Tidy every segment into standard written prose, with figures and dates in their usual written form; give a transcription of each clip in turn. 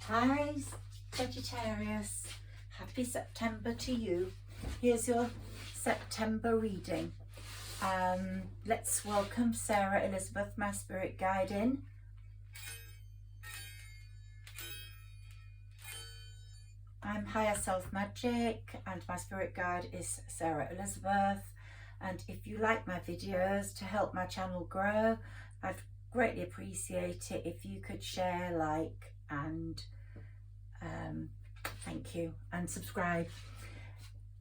Hi Sagittarius, happy September to you. Here's your September reading. Let's welcome Sarah Elizabeth, my spirit guide, in. I'm Higherself Magic and my spirit guide is Sarah Elizabeth. And if you like my videos to help my channel grow, I'd greatly appreciate it if you could share, like, and thank you, and subscribe.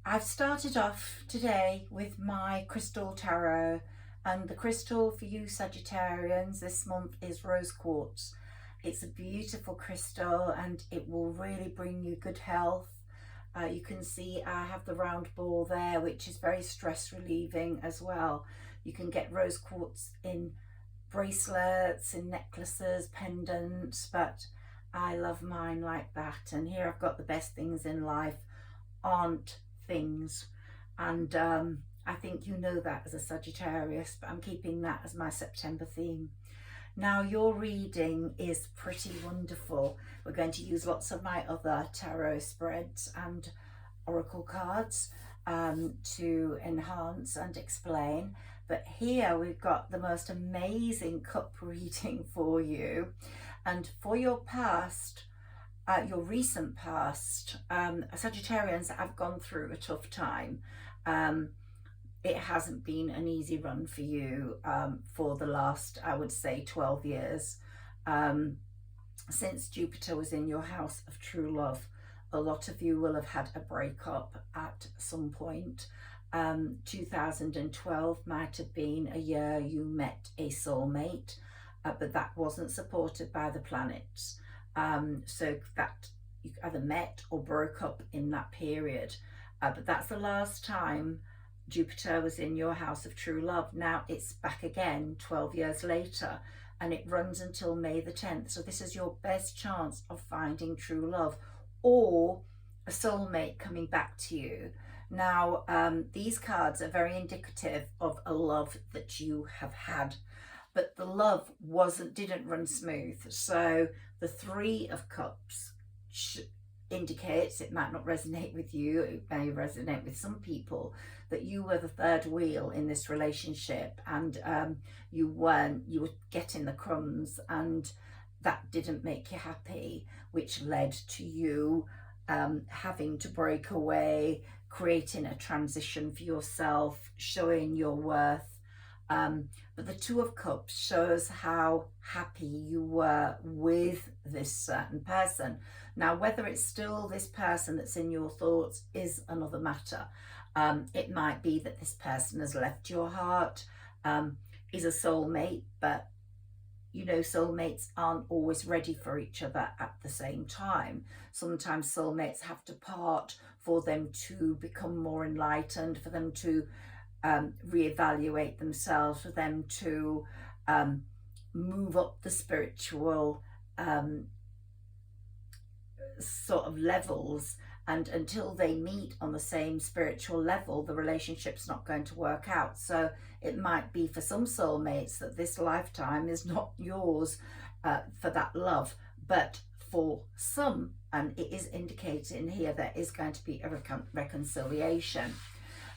I've started off today with my crystal tarot, and the crystal for you Sagittarians this month is rose quartz. It's a beautiful crystal and it will really bring you good health. You can see I have the round ball there, which is very stress relieving as well. You can get rose quartz in bracelets, in necklaces, pendants, but I love mine like that. And here I've got the best things in life aren't things, and I think you know that as a Sagittarius, but I'm keeping that as my September theme. Now your reading is pretty wonderful. We're going to use lots of my other tarot spreads and oracle cards to enhance and explain, but here we've got the most amazing cup reading for you. And for your past, your recent past, Sagittarians have gone through a tough time. It hasn't been an easy run for you for the last, I would say, 12 years. Since Jupiter was in your house of true love, a lot of you will have had a breakup at some point. 2012 might have been a year you met a soulmate, but that wasn't supported by the planets. So that you either met or broke up in that period. But that's the last time Jupiter was in your house of true love. Now it's back again 12 years later, and it runs until May the 10th. So this is your best chance of finding true love or a soulmate coming back to you. Now, these cards are very indicative of a love that you have had, but the love didn't run smooth. So the Three of Cups indicates, it might not resonate with you, it may resonate with some people, that you were the third wheel in this relationship, and you were getting the crumbs, and that didn't make you happy, which led to you having to break away, creating a transition for yourself, showing your worth. But the Two of Cups shows how happy you were with this certain person. Now, whether it's still this person that's in your thoughts is another matter. It might be that this person has left your heart, is a soulmate, but you know, soulmates aren't always ready for each other at the same time. Sometimes soulmates have to part for them to become more enlightened, for them to reevaluate themselves, for them to move up the spiritual sort of levels, and until they meet on the same spiritual level, the relationship's not going to work out. So it might be for some soulmates that this lifetime is not yours for that love, but for some, and it is indicating here, there is going to be a reconciliation.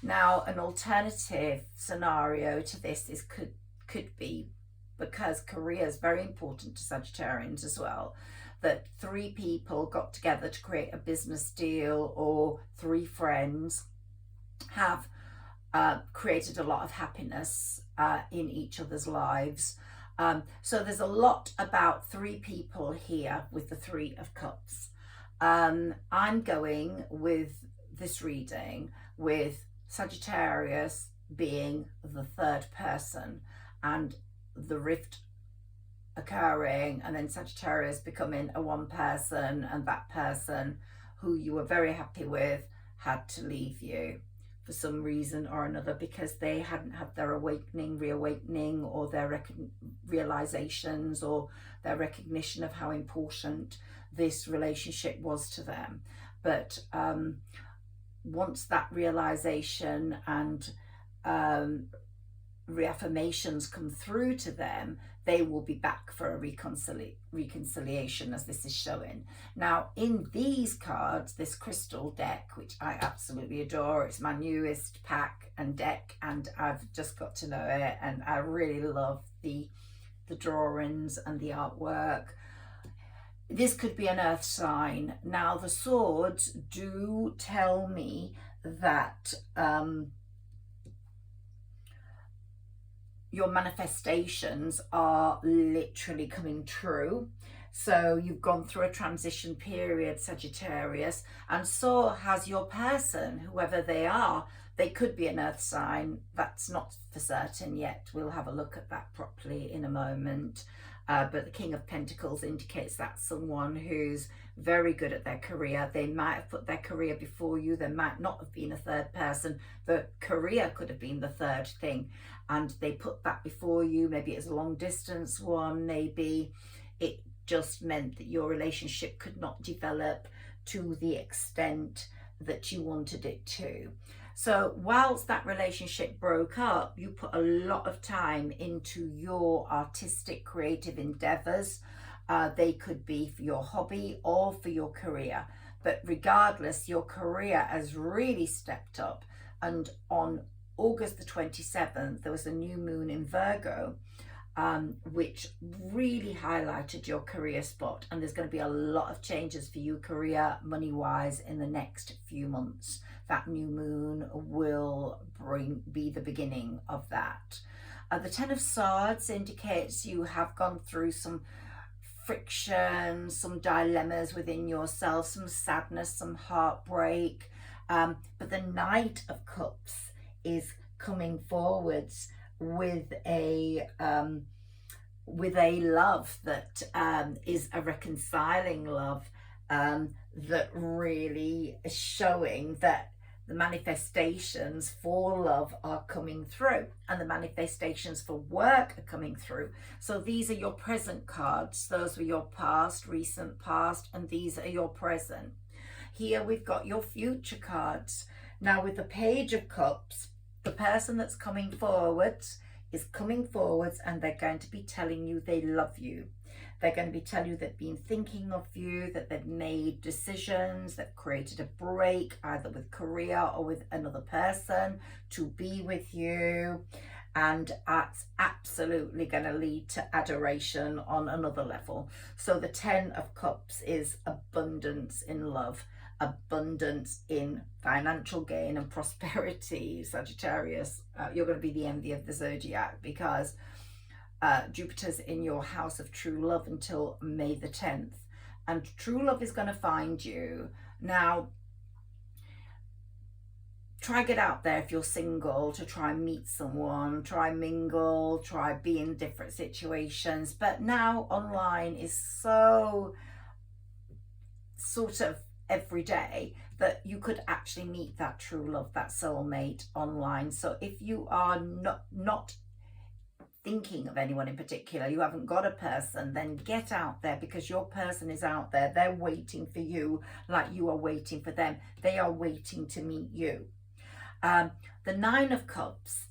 Now, an alternative scenario to this is could be, because career is very important to Sagittarians as well, that three people got together to create a business deal, or three friends have created a lot of happiness in each other's lives. So there's a lot about three people here with the Three of Cups. I'm going with this reading with Sagittarius being the third person, and the rift occurring, and then Sagittarius becoming a one person, and that person who you were very happy with had to leave you for some reason or another, because they hadn't had their reawakening, or their realizations, or their recognition of how important this relationship was to them. But once that realization and reaffirmations come through to them, they will be back for a reconciliation, as this is showing. Now, in these cards, this crystal deck, which I absolutely adore, it's my newest pack and deck, and I've just got to know it, and I really love the drawings and the artwork. This could be an earth sign. Now, the swords do tell me that your manifestations are literally coming true. So you've gone through a transition period, Sagittarius, and so has your person, whoever they are. They could be an earth sign. That's not for certain yet. We'll have a look at that properly in a moment. But the King of Pentacles indicates that's someone who's very good at their career. They might have put their career before you. There might not have been a third person. The career could have been the third thing, and they put that before you. Maybe it's a long distance one. Maybe it just meant that your relationship could not develop to the extent that you wanted it to. So whilst that relationship broke up, you put a lot of time into your artistic, creative endeavors. They could be for your hobby or for your career. But regardless, your career has really stepped up. And on August the 27th, there was a new moon in Virgo, which really highlighted your career spot. And there's going to be a lot of changes for you career, money-wise, in the next few months. That new moon will be the beginning of that. The Ten of Swords indicates you have gone through some friction, some dilemmas within yourself, some sadness, some heartbreak. But the Knight of Cups is coming forwards with a love that is a reconciling love, that really is showing that the manifestations for love are coming through, and the manifestations for work are coming through. So these are your present cards. Those were your past, recent past, and these are your present. Here we've got your future cards. Now, with the Page of Cups, the person that's coming forwards is coming forwards, and they're going to be telling you they love you. They're going to be telling you they've been thinking of you, that they've made decisions, they've created a break, either with career or with another person, to be with you. And that's absolutely going to lead to adoration on another level. So the Ten of Cups is abundance in love, abundance in financial gain and prosperity. Sagittarius, you're going to be the envy of the zodiac, because Jupiter's in your house of true love until May the 10th, and true love is going to find you. Now, try get out there if you're single, to try and meet someone, try mingle, try be in different situations. But now online is so sort of every day that you could actually meet that true love, that soulmate online. So if you are not thinking of anyone in particular, you haven't got a person, then get out there, because your person is out there. They're waiting for you like you are waiting for them. They are waiting to meet you. The Nine of Cups,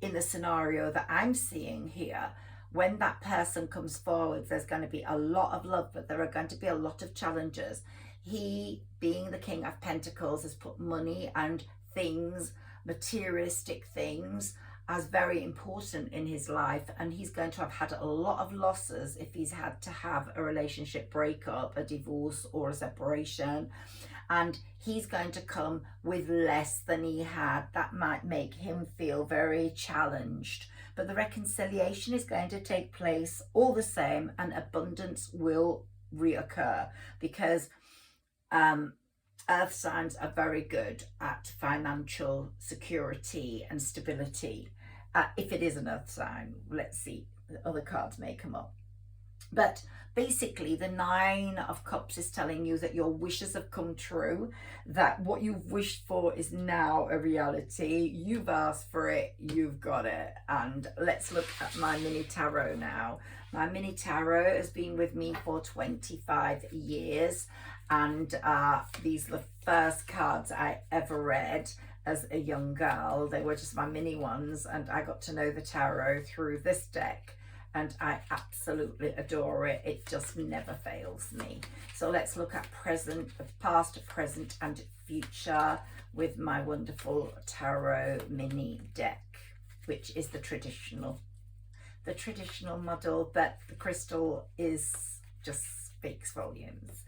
in the scenario that I'm seeing here, when that person comes forward, there's going to be a lot of love, but there are going to be a lot of challenges. He, being the King of Pentacles, has put money and things, materialistic things, as very important in his life, and he's going to have had a lot of losses if he's had to have a relationship breakup, a divorce, or a separation, and he's going to come with less than he had. That might make him feel very challenged, but the reconciliation is going to take place all the same, and abundance will reoccur, because earth signs are very good at financial security and stability. If it is an earth sign, let's see, the other cards may come up. But basically, the Nine of Cups is telling you that your wishes have come true, that what you've wished for is now a reality. You've asked for it, you've got it. And let's look at my mini tarot now. My mini tarot has been with me for 25 years. And these are the first cards I ever read. as a young girl. They were just my mini ones, and I got to know the tarot through this deck, and I absolutely adore it. It just never fails me. So let's look at present, past, present and future with my wonderful tarot mini deck, which is the traditional model, but the crystal is just speaks volumes.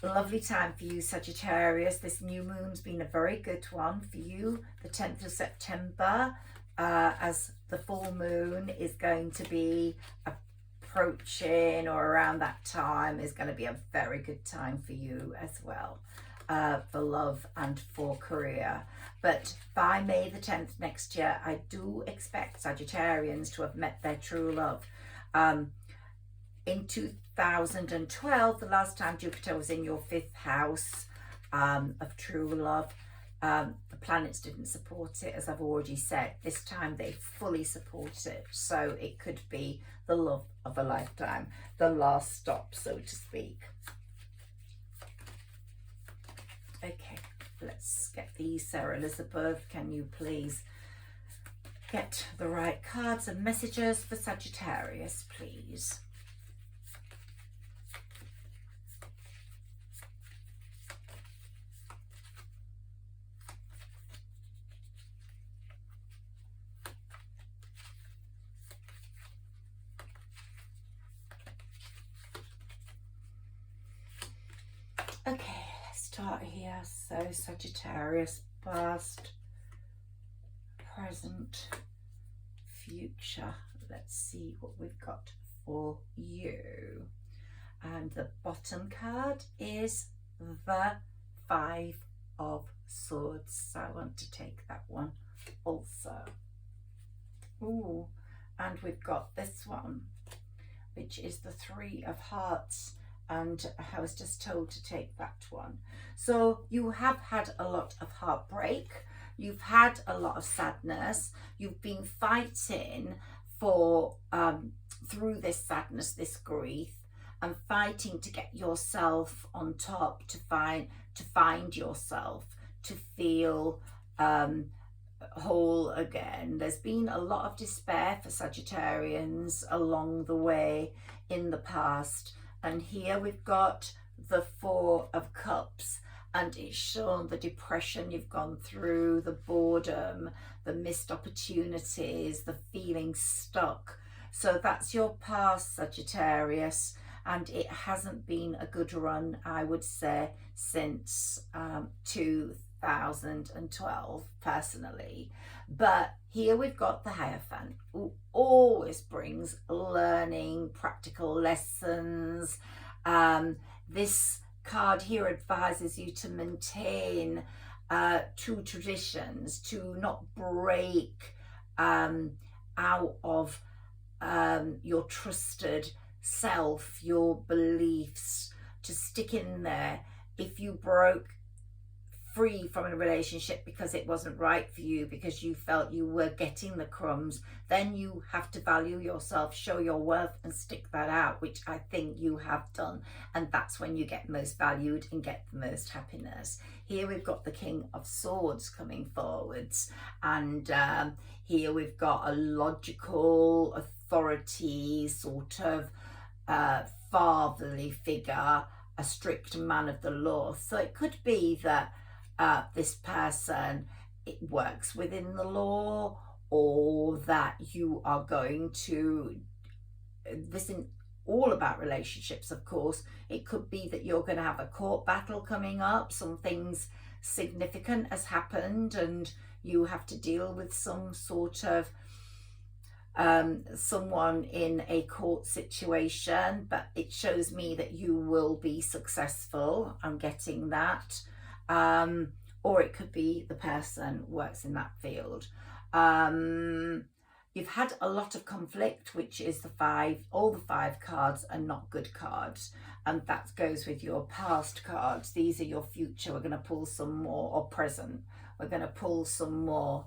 Lovely time for you, Sagittarius. This new moon's been a very good one for you. The 10th of September, as the full moon is going to be approaching, or around that time, is going to be a very good time for you as well, for love and for career. But by May the 10th next year, I do expect Sagittarians to have met their true love. In 2012, the last time Jupiter was in your 5th house of true love, the planets didn't support it, as I've already said. This time they fully support it, so it could be the love of a lifetime, the last stop, so to speak. Okay, let's get these. Sarah Elizabeth, can you please get the right cards and messages for Sagittarius, please? Okay, let's start here. So Sagittarius, past, present, future. Let's see what we've got for you. And the bottom card is the 5 of Swords. So I want to take that one also. Ooh, and we've got this one, which is the 3 of Hearts. And I was just told to take that one. So you have had a lot of heartbreak. You've had a lot of sadness. You've been fighting for, through this sadness, this grief, and fighting to get yourself on top, to find yourself, to feel whole again. There's been a lot of despair for Sagittarians along the way in the past. And here we've got the 4 of Cups, and it's shown the depression you've gone through, the boredom, the missed opportunities, the feeling stuck. So that's your past, Sagittarius, and it hasn't been a good run, I would say, since 2012, personally. But here we've got the Hierophant, who always brings learning, practical lessons. This card here advises you to maintain true traditions, to not break out of your trusted self, your beliefs, to stick in there. If you broke free from a relationship because it wasn't right for you, because you felt you were getting the crumbs, then you have to value yourself, show your worth, and stick that out, which I think you have done. And that's when you get most valued and get the most happiness. Here we've got the King of Swords coming forwards, and here we've got a logical authority, sort of fatherly figure, a strict man of the law. So it could be that this person, it works within the law, or that you are going to, this isn't all about relationships, of course. It could be that you're going to have a court battle coming up, something's significant has happened, and you have to deal with some sort of someone in a court situation. But it shows me that you will be successful. I'm getting that. Or it could be the person works in that field. You've had a lot of conflict, which is the 5. All the 5 cards are not good cards, and that goes with your past cards. These are your future. We're going to pull some more, or present. We're going to pull some more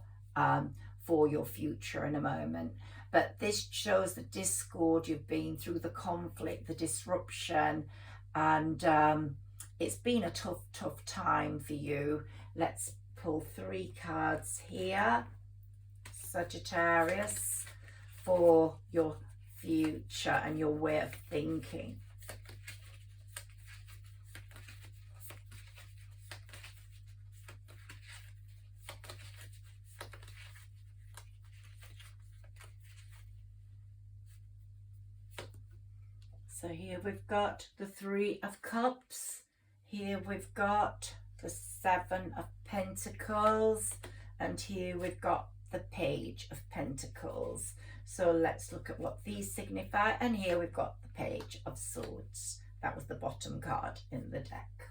for your future in a moment. But this shows the discord you've been through, the conflict, the disruption, and it's been a tough time for you. Let's pull 3 cards here, Sagittarius, for your future and your way of thinking. So here we've got the 3 of Cups. Here we've got the 7 of Pentacles. And here we've got the Page of Pentacles. So let's look at what these signify. And here we've got the Page of Swords. That was the bottom card in the deck.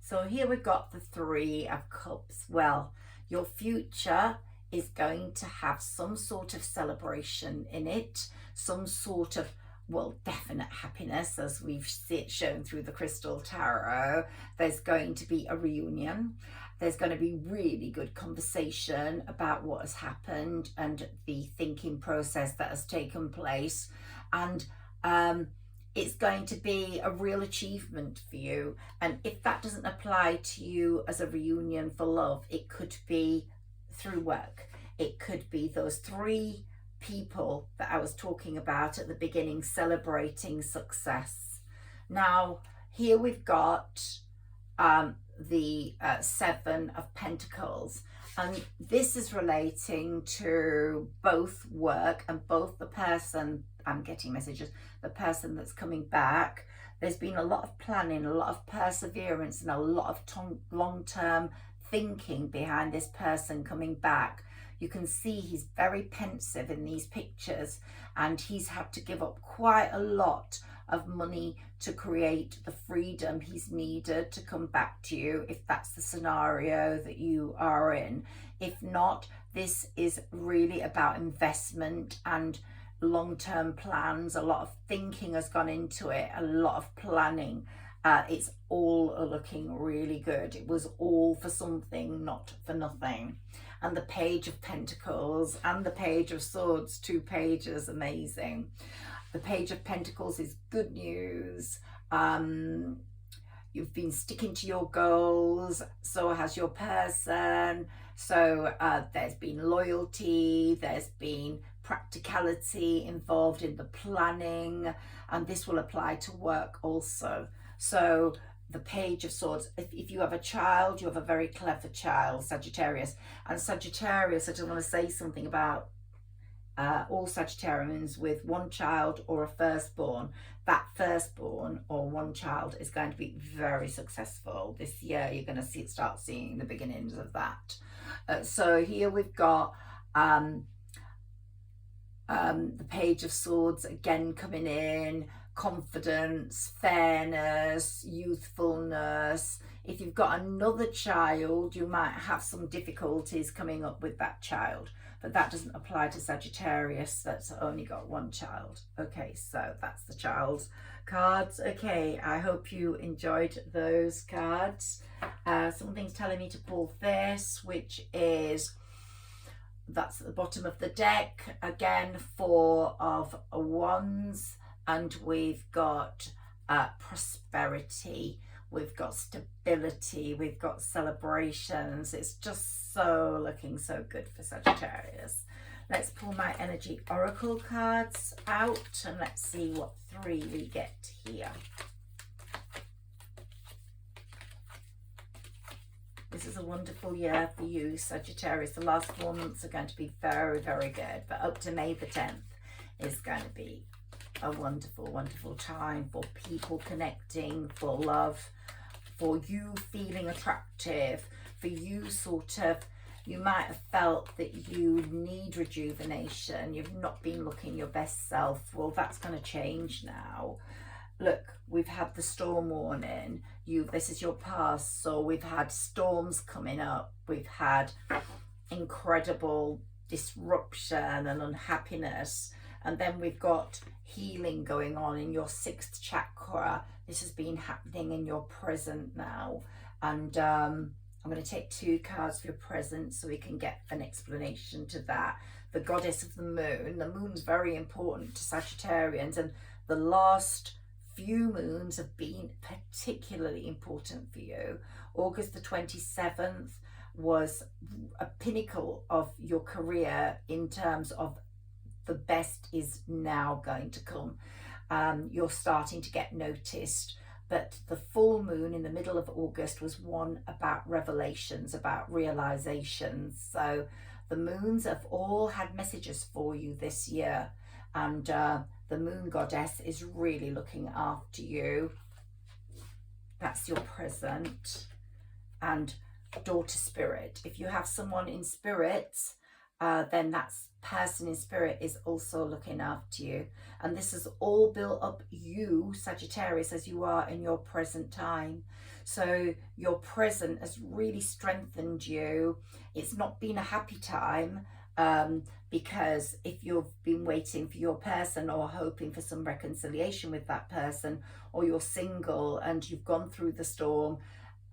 So here we've got the 3 of Cups. Well, your future is going to have some sort of celebration in it, some sort of, well, definite happiness, as we've shown through the Crystal Tarot. There's going to be a reunion. There's going to be really good conversation about what has happened and the thinking process that has taken place. And it's going to be a real achievement for you. And if that doesn't apply to you as a reunion for love, it could be through work. It could be those 3 people that I was talking about at the beginning, celebrating success. Now, here we've got the 7 of Pentacles, and this is relating to both work and both the person, I'm getting messages, the person that's coming back. There's been a lot of planning, a lot of perseverance, and a lot of long-term thinking behind this person coming back. You can see he's very pensive in these pictures, and he's had to give up quite a lot of money to create the freedom he's needed to come back to you, if that's the scenario that you are in. If not, this is really about investment and long-term plans. A lot of thinking has gone into it, a lot of planning. It's all looking really good. It was all for something, not for nothing. And the Page of Pentacles and the Page of Swords, 2 pages, amazing. The Page of Pentacles is good news. You've been sticking to your goals, so has your person. So there's been loyalty, there's been practicality involved in the planning, and this will apply to work also. So the Page of Swords, if you have a child, you have a very clever child, Sagittarius. And Sagittarius, I just want to say something about all Sagittarians with 1 child or a firstborn. That firstborn or 1 child is going to be very successful this year. You're going to start seeing the beginnings of that. So here we've got the Page of Swords again coming in. Confidence, fairness, youthfulness. If you've got another child, you might have some difficulties coming up with that child, but that doesn't apply to Sagittarius that's only got 1 child. Okay, so that's the child's cards. Okay, I hope you enjoyed those cards. Something's telling me to pull this, which is, that's at the bottom of the deck. Again, 4 of Wands. And we've got prosperity, we've got stability, we've got celebrations. It's just so looking so good for Sagittarius. Let's pull my energy oracle cards out and let's see what 3 we get here. This is a wonderful year for you, Sagittarius. The last 4 months are going to be very, very good, but up to May the 10th is going to be a wonderful, wonderful time for people connecting, for love, for you feeling attractive, for you sort of, you might have felt that you need rejuvenation, you've not been looking your best self. Well, that's going to change now. Look, we've had the storm warning. This is your past, so we've had storms coming up, we've had incredible disruption and unhappiness, and then we've got healing going on in your 6th chakra. This has been happening in your present now, and I'm going to take 2 cards for your present so we can get an explanation to that. The goddess of the moon. The moon's very important to Sagittarians, and the last few moons have been particularly important for you. August the 27th was a pinnacle of your career in terms of the best is now going to come. You're starting to get noticed. But the full moon in the middle of August was one about revelations, about realizations. So the moons have all had messages for you this year. And the moon goddess is really looking after you. That's your present. And daughter spirit. If you have someone in spirit, then that person in spirit is also looking after you. And this has all built up you, Sagittarius, as you are in your present time. So your present has really strengthened you. It's not been a happy time, because if you've been waiting for your person or hoping for some reconciliation with that person, or you're single and you've gone through the storm,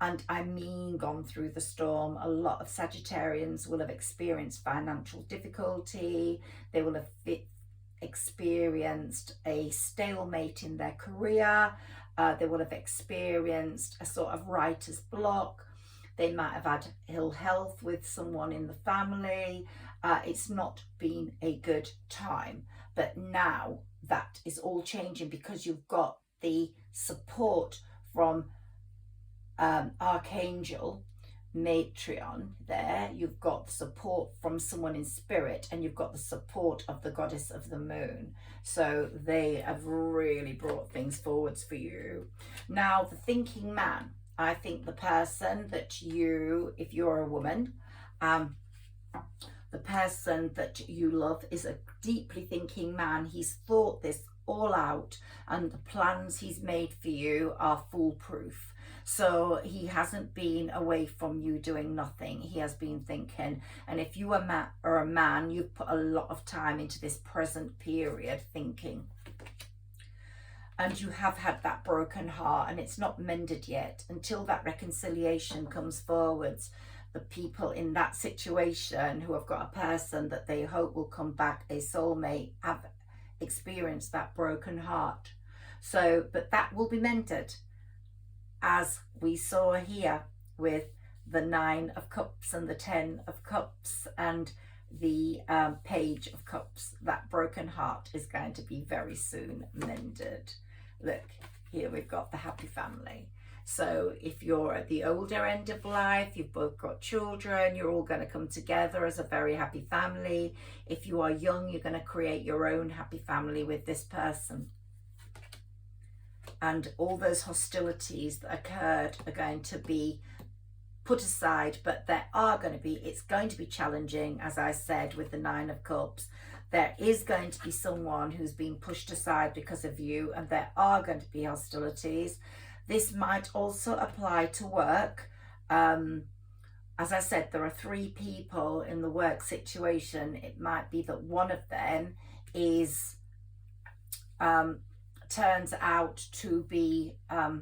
and I mean gone through the storm, a lot of Sagittarians will have experienced financial difficulty. They will have experienced a stalemate in their career. They will have experienced a sort of writer's block. They might have had ill health with someone in the family. It's not been a good time. But now that is all changing because you've got the support from Archangel Matron there. You've got the support from someone in spirit, and you've got the support of the goddess of the moon. So they have really brought things forwards for you. Now, the thinking man, I think the person that you, if you're a woman, the person that you love is a deeply thinking man. He's thought this all out, and the plans he's made for you are foolproof. So he hasn't been away from you doing nothing. He has been thinking. And if you are a man, you've put a lot of time into this present period thinking. And you have had that broken heart, and it's not mended yet. Until that reconciliation comes forwards, the people in that situation who have got a person that they hope will come back, a soulmate, have experienced that broken heart. So, but that will be mended, as we saw here with the 9 of Cups and the 10 of Cups and the Page of Cups. That broken heart is going to be very soon mended. Look, here we've got the happy family. So if you're at the older end of life, you've both got children, you're all going to come together as a very happy family. If you are young, you're going to create your own happy family with this person. And all those hostilities that occurred are going to be put aside, but there are going to be, it's going to be challenging, as I said, with the 9 of Cups. There is going to be someone who's been pushed aside because of you, and there are going to be hostilities. This might also apply to work. As I said, there are 3 people in the work situation. It might be that one of them is turns out to be a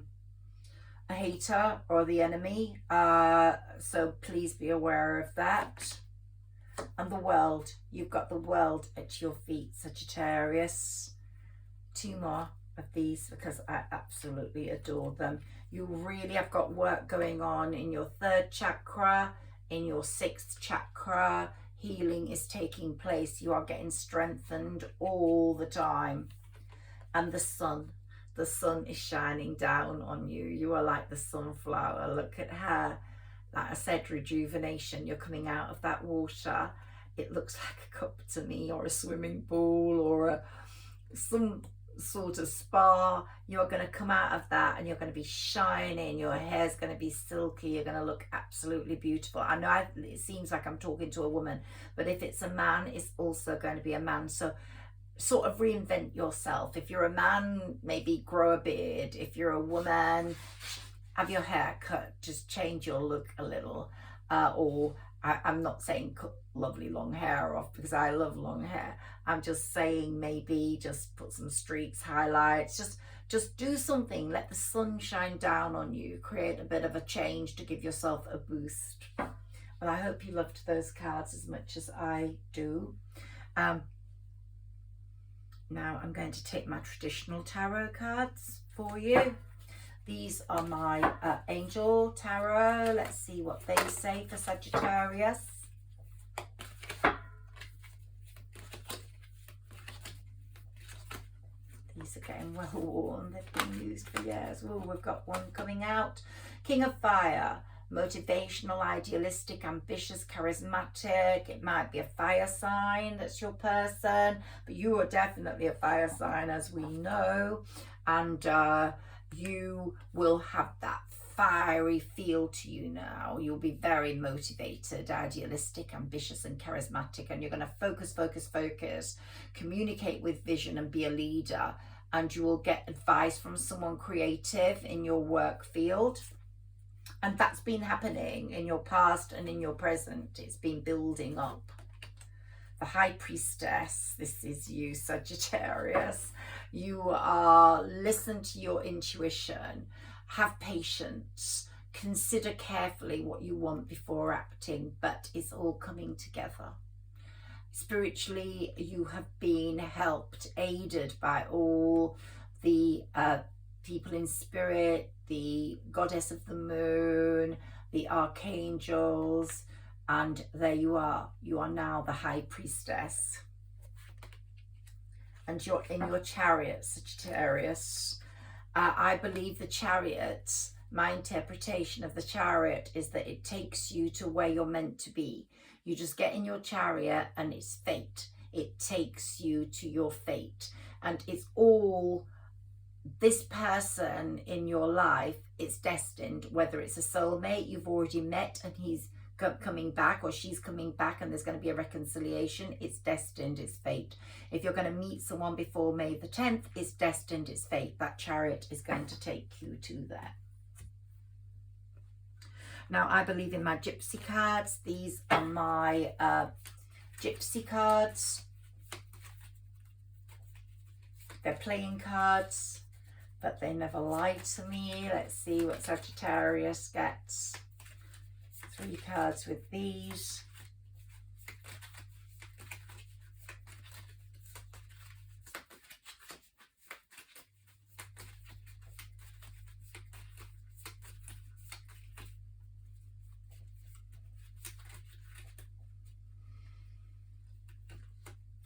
hater or the enemy. So please be aware of that. And the world, you've got the world at your feet, Sagittarius. 2 more of these because I absolutely adore them. You really have got work going on in your 3rd chakra, in your 6th chakra. Healing is taking place. You are getting strengthened all the time. And the sun is shining down on you. You are like the sunflower. Look at her. Like I said, rejuvenation. You're coming out of that water. It looks like a cup to me, or a swimming pool, or some sort of spa. You're going to come out of that and you're going to be shining. Your hair's going to be silky. You're going to look absolutely beautiful. I know it seems like I'm talking to a woman, but if it's a man, it's also going to be a man. So sort of reinvent yourself. If you're a man, maybe grow a beard. If you're a woman, have your hair cut. Just change your look a little. I'm not saying cut lovely long hair off, because I love long hair. I'm just saying maybe just put some streaks, highlights, just do something. Let the sun shine down on you. Create a bit of a change to give yourself a boost. Well, I hope you loved those cards as much as I do. Now I'm going to take my traditional tarot cards for you. These are my angel tarot. Let's see what they say for Sagittarius. These are getting well worn. They've been used for years. Oh, we've got one coming out. King of Fire. Motivational, idealistic, ambitious, charismatic. It might be a fire sign that's your person, but you are definitely a fire sign, as we know, and you will have that fiery feel to you now. You'll be very motivated, idealistic, ambitious and charismatic, and you're going to focus, communicate with vision and be a leader, and you will get advice from someone creative in your work field. And that's been happening in your past and in your present. It's been building up. The High Priestess, this is you, Sagittarius. You are, listen to your intuition, have patience, consider carefully what you want before acting, but it's all coming together. Spiritually, you have been helped, aided by all the people in spirit, the goddess of the moon, the archangels, and there you are. You are now the High Priestess. And you're in your chariot, Sagittarius. I believe the chariot, my interpretation of the chariot is that it takes you to where you're meant to be. You just get in your chariot and it's fate. It takes you to your fate. And it's all this person in your life. It's destined, whether it's a soulmate you've already met and he's coming back, or she's coming back and there's going to be a reconciliation. It's destined, it's fate. If you're going to meet someone before May the 10th, it's destined, it's fate. That chariot is going to take you to there. Now, I believe in my Gypsy cards. These are my Gypsy cards. They're playing cards, but they never lie to me. Let's see what Sagittarius gets. 3 cards with these.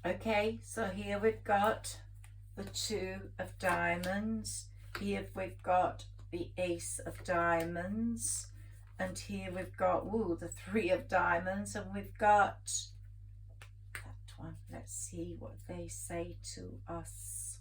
Okay, so here we've got the 2 of diamonds. Here we've got the Ace of diamonds. And here we've got, ooh, the 3 of diamonds. And we've got that one. Let's see what they say to us.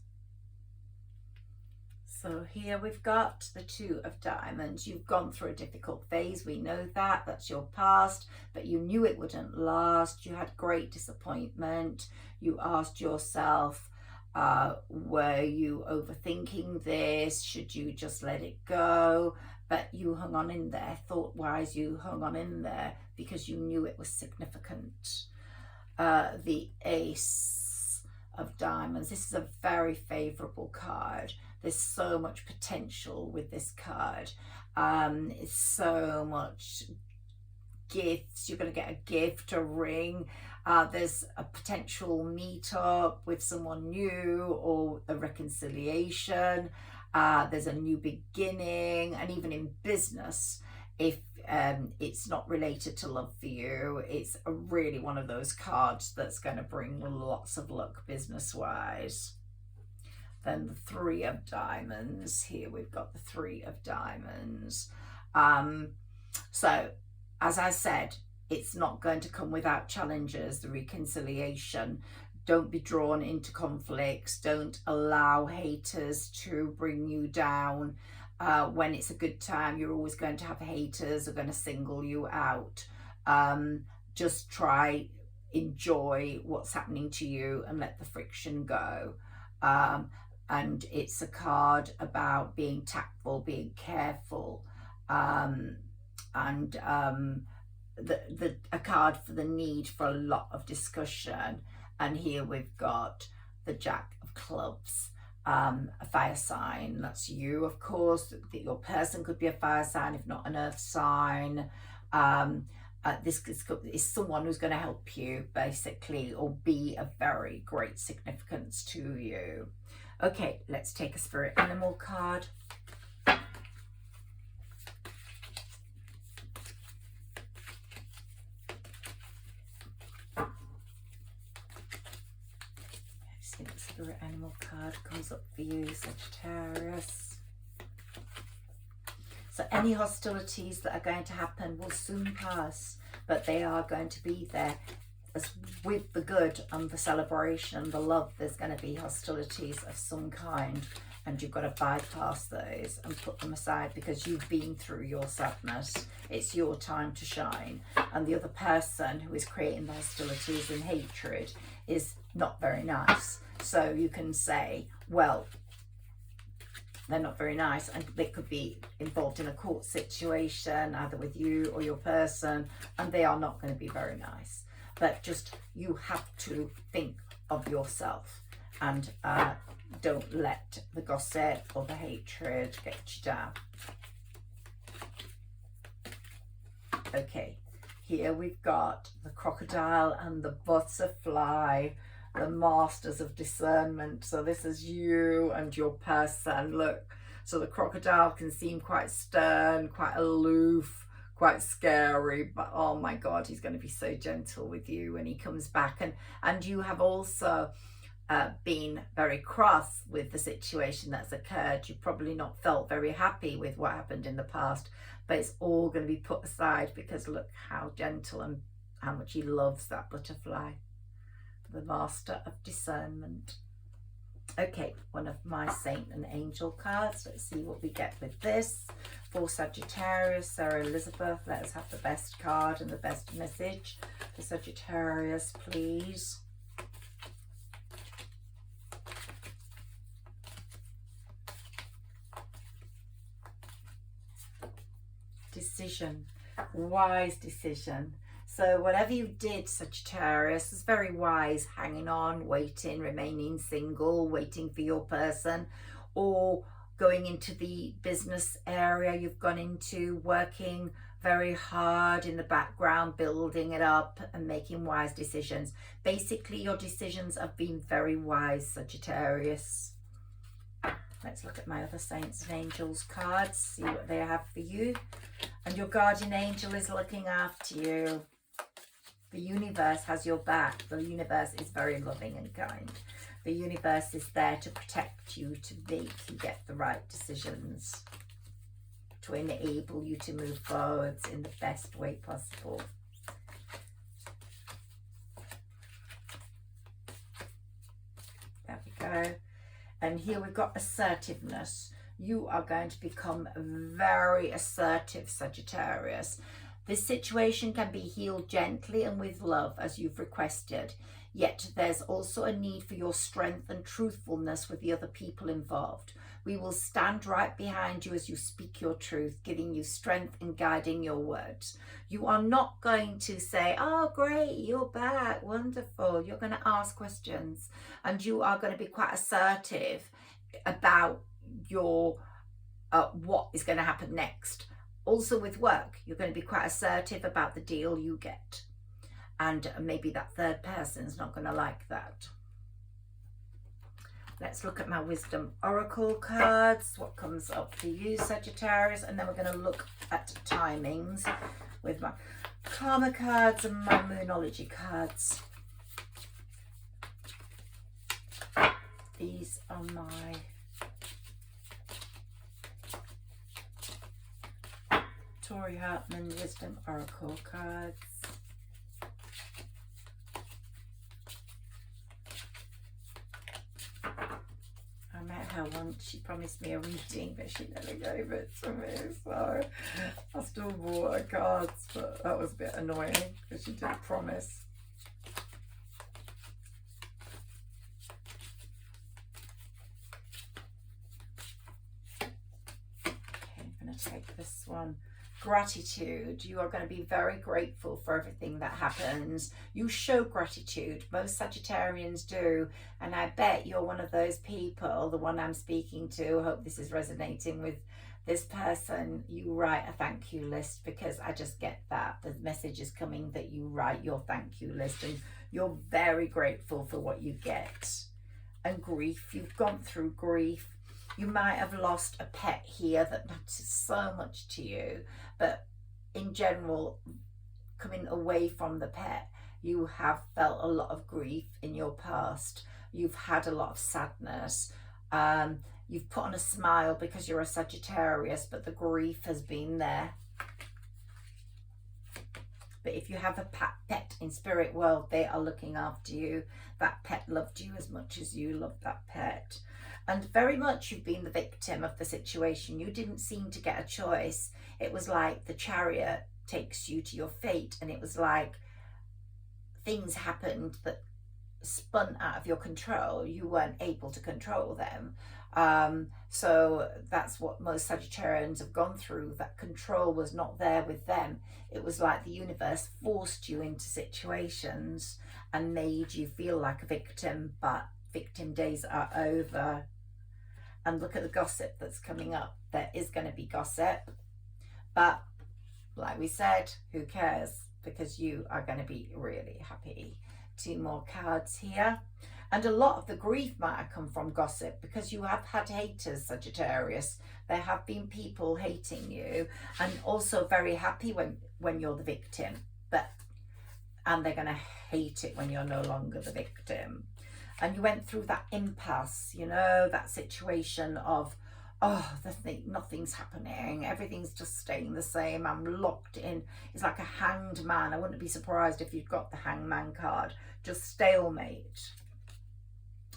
So here we've got the 2 of diamonds. You've gone through a difficult phase. We know that. That's your past. But you knew it wouldn't last. You had great disappointment. You asked yourself, were you overthinking this? Should you just let it go? But you hung on in there. Thought-wise, you hung on in there because you knew it was significant. The Ace of diamonds. This is a very favourable card. There's so much potential with this card. It's so much gifts. You're going to get a gift, a ring. There's a potential meet-up with someone new or a reconciliation. There's a new beginning, and even in business, if it's not related to love for you, it's really one of those cards that's going to bring lots of luck business-wise. Then the 3 of diamonds. Here we've got the 3 of diamonds. So, as I said, it's not going to come without challenges, the reconciliation. Don't be drawn into conflicts. Don't allow haters to bring you down. When it's a good time, you're always going to have haters who are going to single you out. Just try, enjoy what's happening to you and let the friction go. And it's a card about being tactful, being careful, and a card for the need for a lot of discussion. And here we've got the Jack of Clubs, a fire sign. That's you, of course. Your person could be a fire sign, if not an earth sign. this is someone who's going to help you, basically, or be of very great significance to you. Okay, let's take a spirit animal card. Let's see what spirit animal card comes up for you, Sagittarius. So any hostilities that are going to happen will soon pass, but they are going to be there. As with the good and the celebration and the love, there's going to be hostilities of some kind, and you've got to bypass those and put them aside because you've been through your sadness. It's your time to shine, and the other person who is creating the hostilities and hatred is not very nice. So you can say, well, they're not very nice, and they could be involved in a court situation either with you or your person, and they are not going to be very nice. But just, you have to think of yourself, and don't let the gossip or the hatred get you down. Okay, here we've got the crocodile and the butterfly, the masters of discernment. So this is you and your person. Look, so the crocodile can seem quite stern, quite aloof, quite scary, but oh my God, he's going to be so gentle with you when he comes back. And you have also been very cross with the situation that's occurred. You've probably not felt very happy with what happened in the past, but it's all going to be put aside because look how gentle and how much he loves that butterfly. The master of discernment. Okay, one of my saint and angel cards. Let's see what we get with this. For Sagittarius, Sarah Elizabeth, let us have the best card and the best message for Sagittarius, please. Decision, wise decision. So whatever you did, Sagittarius, is very wise, hanging on, waiting, remaining single, waiting for your person, or going into the business area you've gone into, working very hard in the background, building it up and making wise decisions. Basically, your decisions have been very wise, Sagittarius. Let's look at my other saints and angels cards, see what they have for you. And your guardian angel is looking after you. The universe has your back. The universe is very loving and kind. The universe is there to protect you, to make you get the right decisions, to enable you to move forwards in the best way possible. There we go. And here we've got assertiveness. You are going to become very assertive, Sagittarius. This situation can be healed gently and with love as you've requested, yet there's also a need for your strength and truthfulness with the other people involved. We will stand right behind you as you speak your truth, giving you strength and guiding your words. You are not going to say, oh great, you're back, wonderful. You're going to ask questions, and you are going to be quite assertive about your what is going to happen next. Also with work, you're going to be quite assertive about the deal you get. And maybe that third person's not going to like that. Let's look at my wisdom oracle cards. What comes up for you, Sagittarius? And then we're going to look at timings with my karma cards and my moonology cards. These are my Tori Hartman Wisdom Oracle cards. I met her once. She promised me a reading, but she never gave it to me. So I still bought her cards, but that was a bit annoying because she did promise. Okay, I'm going to take this one. Gratitude. You are going to be very grateful for everything that happens. You show gratitude. Most Sagittarians do. And I bet you're one of those people, the one I'm speaking to. I hope this is resonating with this person. You write a thank you list, because I just get that. The message is coming that you write your thank you list and you're very grateful for what you get. And grief. You've gone through grief. You might have lost a pet here that matters so much to you, but in general, coming away from the pet, you have felt a lot of grief in your past. You've had a lot of sadness. You've put on a smile because you're a Sagittarius, but the grief has been there. But if you have a pet in spirit world, they are looking after you. That pet loved you as much as you loved that pet. And very much you've been the victim of the situation. You didn't seem to get a choice. It was like the Chariot takes you to your fate, and it was like things happened that spun out of your control. You weren't able to control them. So that's what most Sagittarians have gone through. That control was not there with them. It was like the universe forced you into situations and made you feel like a victim, but victim days are over. And look at the gossip that's coming up. There is going to be gossip, but like we said, who cares? Because you are going to be really happy. 2 more cards here. And a lot of the grief might have come from gossip, because you have had haters, Sagittarius. There have been people hating you, and also very happy when you're the victim, and they're going to hate it when you're no longer the victim. And you went through that impasse, you know, that situation of, oh, nothing's happening, everything's just staying the same, I'm locked in. It's like a hanged man. I wouldn't be surprised if you'd got the hangman card. Just stalemate.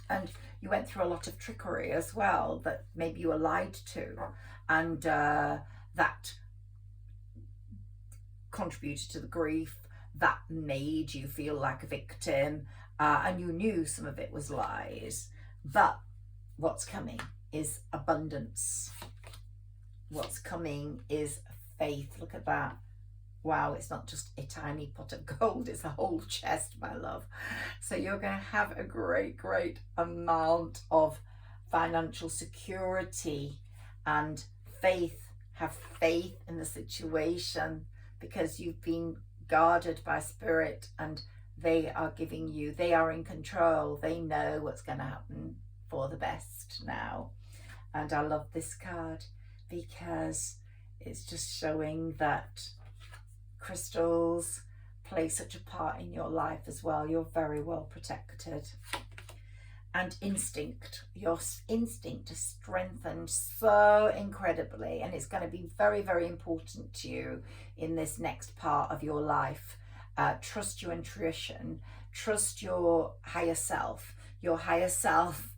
And you went through a lot of trickery as well, that maybe you were lied to, and that contributed to the grief, that made you feel like a victim, and you knew some of it was lies. But what's coming is abundance. What's coming is faith. Look at that. Wow, it's not just a tiny pot of gold, it's a whole chest, my love. So you're going to have a great amount of financial security and faith. Have faith in the situation, because you've been guarded by spirit, and they are giving you, they are in control. They know what's going to happen for the best now. And I love this card because it's just showing that crystals play such a part in your life as well. You're very well protected. And instinct, your instinct is strengthened so incredibly, and it's going to be very important to you in this next part of your life. Trust your intuition, trust your higher self. Your higher self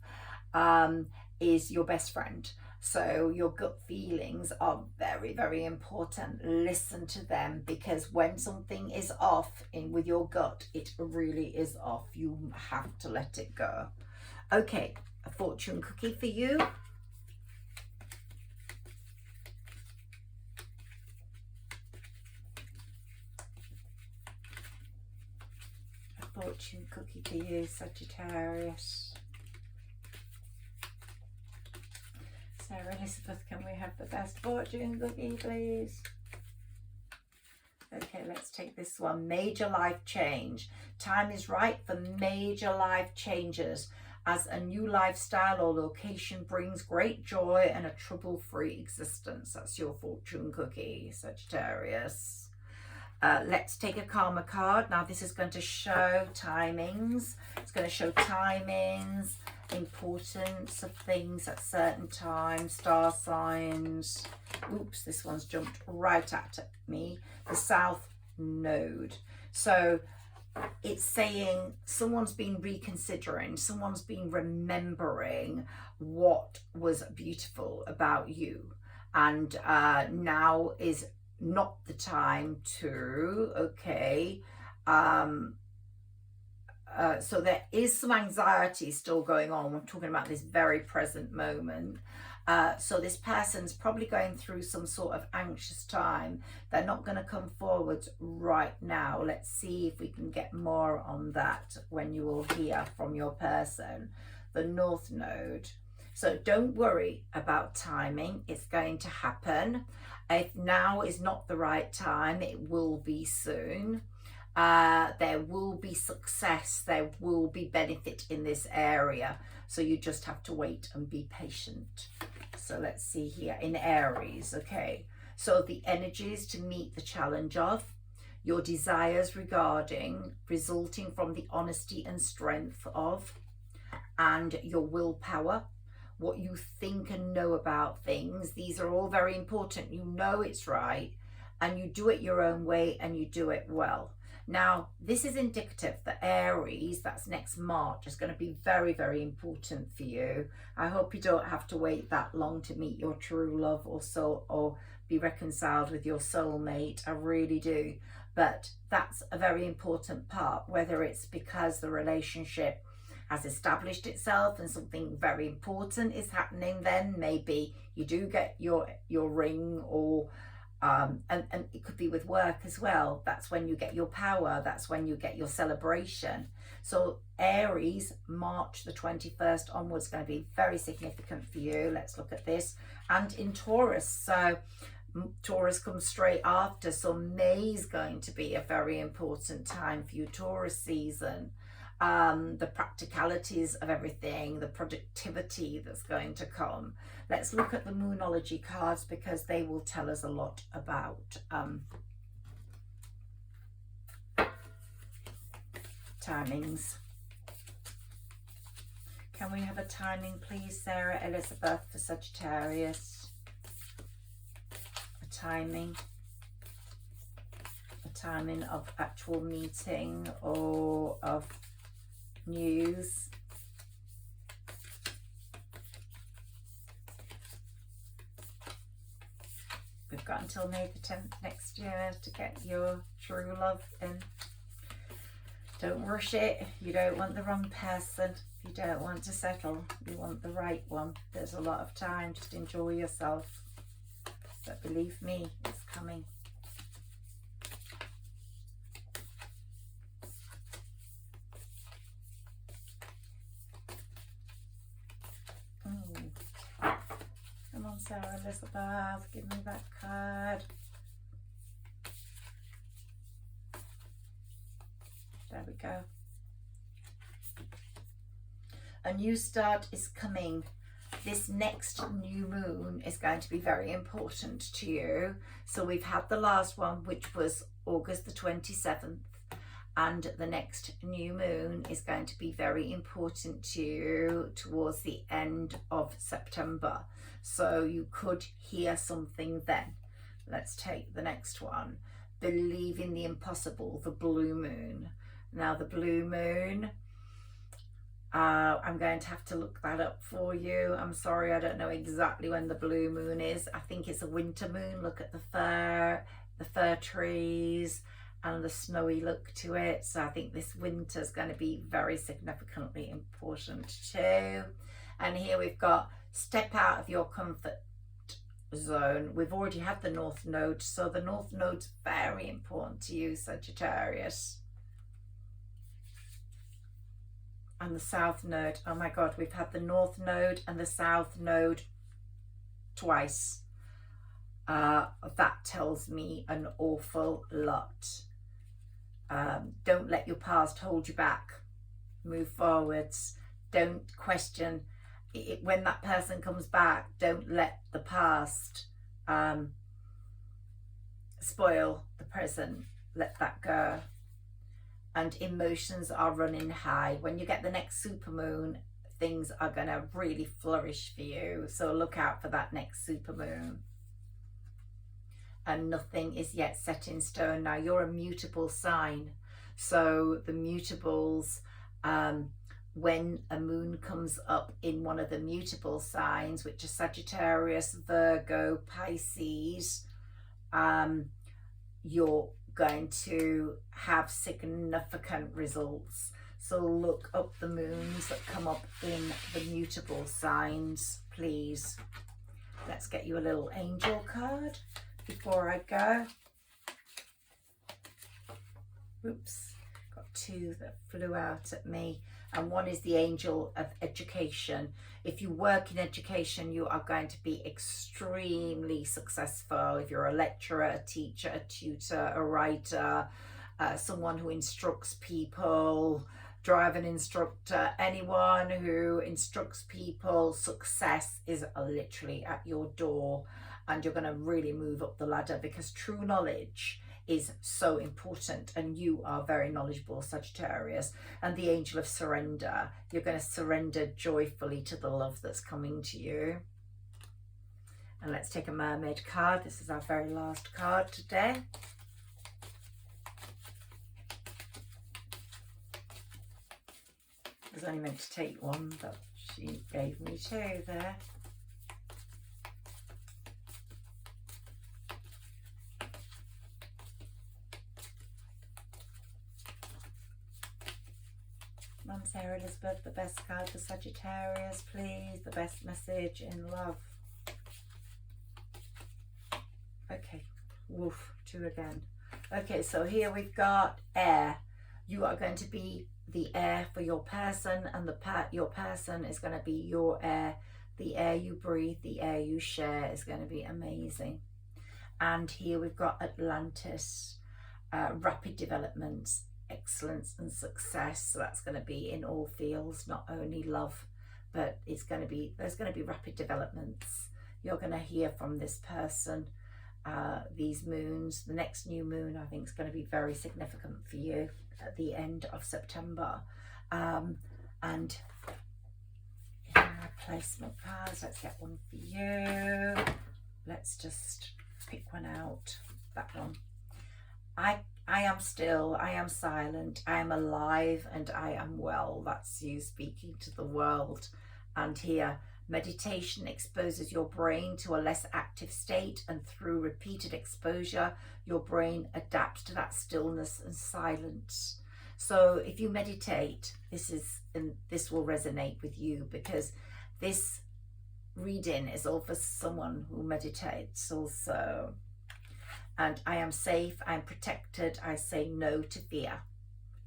is your best friend. So your gut feelings are very important. Listen to them, because when something is off with your gut, it really is off. You have to let it go. Okay, a fortune cookie for you. A fortune cookie for you, Sagittarius. Sarah Elizabeth, can we have the best fortune cookie, please? Okay, let's take this one. Major life change. Time is right for major life changes, as a new lifestyle or location brings great joy and a trouble-free existence. That's your fortune cookie, Sagittarius. Let's take a karma card. Now this is going to show timings. It's going to show timings, importance of things at certain times, star signs. Oops, this one's jumped right at me. The South Node. So it's saying someone's been reconsidering, someone's been remembering what was beautiful about you, and now is not the time to, okay, so there is some anxiety still going on. We're talking about this very present moment. So this person's probably going through some sort of anxious time. They're not going to come forward right now. Let's see if we can get more on that when you will hear from your person. The North Node. So don't worry about timing. It's going to happen. If now is not the right time, it will be soon. There will be success. There will be benefit in this area. So you just have to wait and be patient. So let's see here in Aries. Okay. So the energies to meet the challenge of your desires regarding, resulting from the honesty and strength of, and your willpower, what you think and know about things. These are all very important. You know it's right and you do it your own way and you do it well. Now, this is indicative that Aries, that's next March, is going to be very, very important for you. I hope you don't have to wait that long to meet your true love or be reconciled with your soulmate. I really do. But that's a very important part, whether it's because the relationship has established itself and something very important is happening, then maybe you do get your ring, or and it could be with work as well. That's when you get your power. That's when you get your celebration. So Aries, March the 21st onwards, going to be very significant for you. Let's look at this. And in Taurus, so Taurus comes straight after, so May is going to be a very important time for you, Taurus season. The practicalities of everything, the productivity that's going to come. Let's look at the Moonology cards because they will tell us a lot about timings. Can we have a timing, please, Sarah Elizabeth, for Sagittarius? A timing of actual meeting or of news. We've got until May the 10th next year to get your true love in. Don't rush it. You don't want the wrong person. You don't want to settle. You want the right one. There's a lot of time. Just enjoy yourself. But believe me, it's coming. Come on, Sarah Elizabeth, give me that card. There we go. A new start is coming. This next new moon is going to be very important to you. So we've had the last one, which was August the 27th. And the next new moon is going to be very important to you towards the end of September. So you could hear something then. Let's take the next one. Believing the impossible, the blue moon. Now the blue moon, I'm going to have to look that up for you. I'm sorry, I don't know exactly when the blue moon is. I think it's a winter moon. Look at the fir trees and the snowy look to it. So I think this winter is going to be very significantly important too. And here we've got step out of your comfort zone. We've already had the North Node, so the North Node's very important to you, Sagittarius. And the South Node, oh my God, we've had the North Node and the South Node twice. That tells me an awful lot. Don't let your past hold you back. Move forwards. Don't question it. When that person comes back, don't let the past spoil the present. Let that go. And emotions are running high. When you get the next supermoon, things are going to really flourish for you. So look out for that next supermoon. And nothing is yet set in stone. Now you're a mutable sign. So the mutables, when a moon comes up in one of the mutable signs, which are Sagittarius, Virgo, Pisces, you're going to have significant results. So look up the moons that come up in the mutable signs, please. let's get you a little angel card before I go. Oops, got two that flew out at me. And one is the angel of education. If you work in education, you are going to be extremely successful. If you're a lecturer, a teacher, a tutor, a writer, someone who instructs people, driving instructor, anyone who instructs people, success is literally at your door, and you're going to really move up the ladder, because true knowledge is so important, and you are very knowledgeable, Sagittarius. And the angel of surrender, you're going to surrender joyfully to the love that's coming to you. And let's take a mermaid card. This is our very last card today. I was only meant to take one, but she gave me two there. Mum Sarah Elizabeth, the best card for Sagittarius, please. The best message in love. Okay, woof, two again. Okay, so here we've got air. You are going to be the air for your person, and your person is going to be your air. The air you breathe, the air you share is going to be amazing. And here we've got Atlantis, rapid developments, excellence and success. So that's going to be in all fields, not only love, but there's going to be rapid developments. You're going to hear from this person. These moons, the next new moon, I think is going to be very significant for you at the end of September. And here are placement cards. Let's get one for you. Let's just pick one out. That one. I am still, I am silent, I am alive, and I am well. That's you speaking to the world. And here, meditation exposes your brain to a less active state, and through repeated exposure, your brain adapts to that stillness and silence. So if you meditate, this will resonate with you, because this reading is all for someone who meditates also. And I am safe, I'm protected, I say no to fear.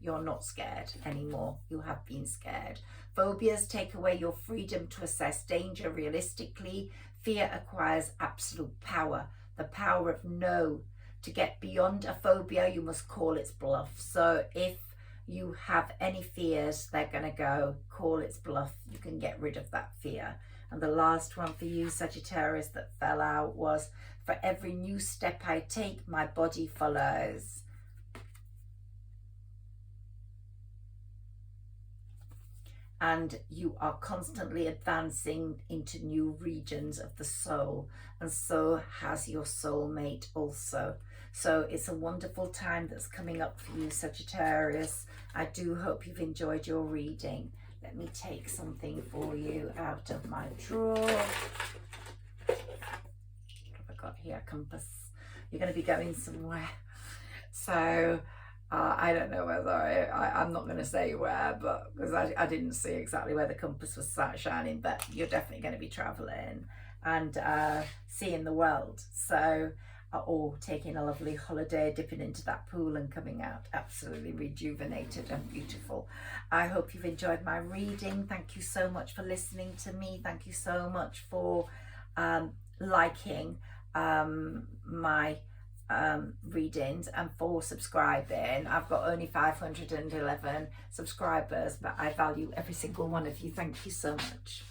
You're not scared anymore. You have been scared. Phobias take away your freedom to assess danger realistically. Fear acquires absolute power, the power of no. To get beyond a phobia, you must call its bluff. So if you have any fears, they're going to go. Call its bluff. You can get rid of that fear. And the last one for you, Sagittarius, that fell out was, for every new step I take, my body follows. And you are constantly advancing into new regions of the soul, and so has your soulmate also. So it's a wonderful time that's coming up for you, Sagittarius. I do hope you've enjoyed your reading. Let me take something for you out of my drawer. What have I got here? Compass. You're going to be going somewhere. So I don't know whether I'm not going to say where, but because I didn't see exactly where the compass was shining, but you're definitely going to be traveling and seeing the world. So, or taking a lovely holiday, dipping into that pool and coming out absolutely rejuvenated and beautiful. I hope you've enjoyed my reading. Thank you so much for listening to me. Thank you so much for liking my readings and for subscribing. I've got only 511 subscribers, but I value every single one of you. Thank you so much.